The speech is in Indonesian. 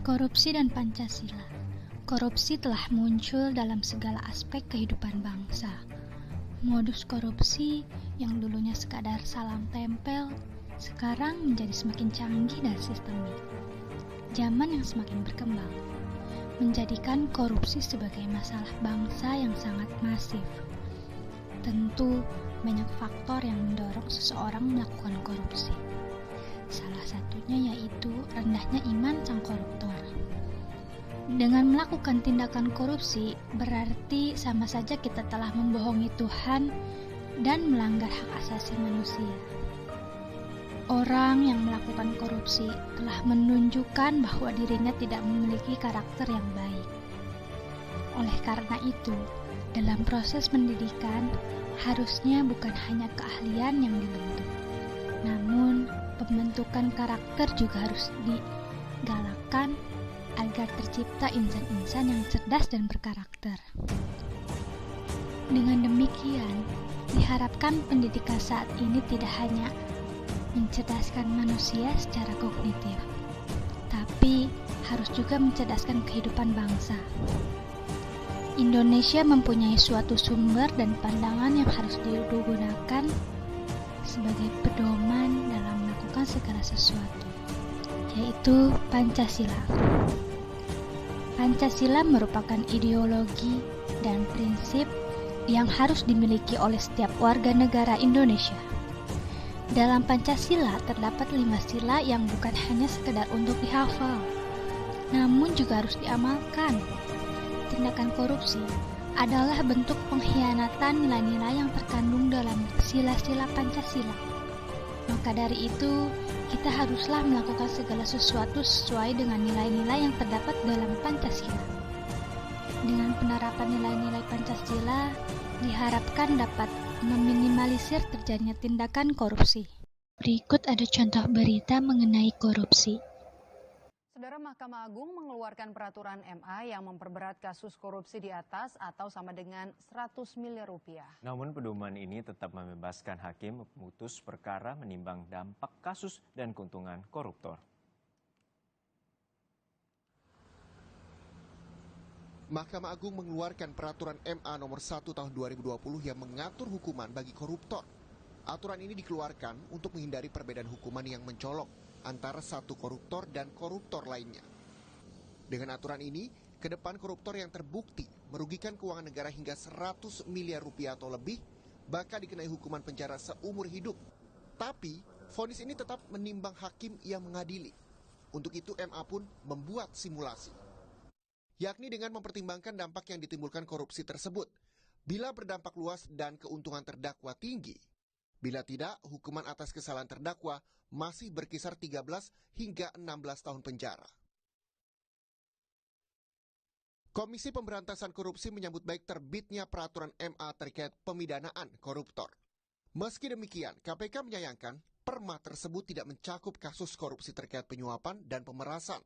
Korupsi dan Pancasila. Korupsi telah muncul dalam segala aspek kehidupan bangsa. Modus korupsi yang dulunya sekadar salam tempel, sekarang menjadi semakin canggih dan sistemik. Zaman yang semakin berkembang, menjadikan korupsi sebagai masalah bangsa yang sangat masif. Tentu, banyak faktor yang mendorong seseorang melakukan korupsi. Salah satunya yaitu rendahnya iman sang koruptor. Dengan melakukan tindakan korupsi, berarti sama saja kita telah membohongi Tuhan dan melanggar hak asasi manusia. Orang yang melakukan korupsi telah menunjukkan bahwa dirinya tidak memiliki karakter yang baik. Oleh karena itu, dalam proses pendidikan, harusnya bukan hanya keahlian yang dibentuk, namun pembentukan karakter juga harus digalakkan agar tercipta insan-insan yang cerdas dan berkarakter. Dengan demikian, diharapkan pendidikan saat ini tidak hanya mencerdaskan manusia secara kognitif, tapi harus juga mencerdaskan kehidupan bangsa. Indonesia mempunyai suatu sumber dan pandangan yang harus digunakan sebagai pedoman dalam melakukan segala sesuatu, yaitu Pancasila. Pancasila merupakan ideologi dan prinsip yang harus dimiliki oleh setiap warga negara Indonesia. Dalam Pancasila terdapat 5 sila yang bukan hanya sekedar untuk dihafal, namun juga harus diamalkan. Tindakan korupsi adalah bentuk pengkhianatan nilai-nilai yang terkandung dalam sila-sila Pancasila. Maka dari itu, kita haruslah melakukan segala sesuatu sesuai dengan nilai-nilai yang terdapat dalam Pancasila. Dengan penerapan nilai-nilai Pancasila, diharapkan dapat meminimalisir terjadinya tindakan korupsi. Berikut ada contoh berita mengenai korupsi. Saudara, Mahkamah Agung mengeluarkan peraturan MA yang memperberat kasus korupsi di atas atau sama dengan 100 miliar rupiah. Namun pedoman ini tetap membebaskan hakim memutus perkara menimbang dampak kasus dan keuntungan koruptor. Mahkamah Agung mengeluarkan peraturan MA nomor 1 tahun 2020 yang mengatur hukuman bagi koruptor. Aturan ini dikeluarkan untuk menghindari perbedaan hukuman yang mencolok antara satu koruptor dan koruptor lainnya. Dengan aturan ini, ke depan koruptor yang terbukti merugikan keuangan negara hingga 100 miliar rupiah atau lebih, bakal dikenai hukuman penjara seumur hidup. Tapi, vonis ini tetap menimbang hakim yang mengadili. Untuk itu, MA pun membuat simulasi, yakni dengan mempertimbangkan dampak yang ditimbulkan korupsi tersebut. Bila berdampak luas dan keuntungan terdakwa tinggi, bila tidak, hukuman atas kesalahan terdakwa masih berkisar 13 hingga 16 tahun penjara. Komisi Pemberantasan Korupsi menyambut baik terbitnya peraturan MA terkait pemidanaan koruptor. Meski demikian, KPK menyayangkan perma tersebut tidak mencakup kasus korupsi terkait penyuapan dan pemerasan.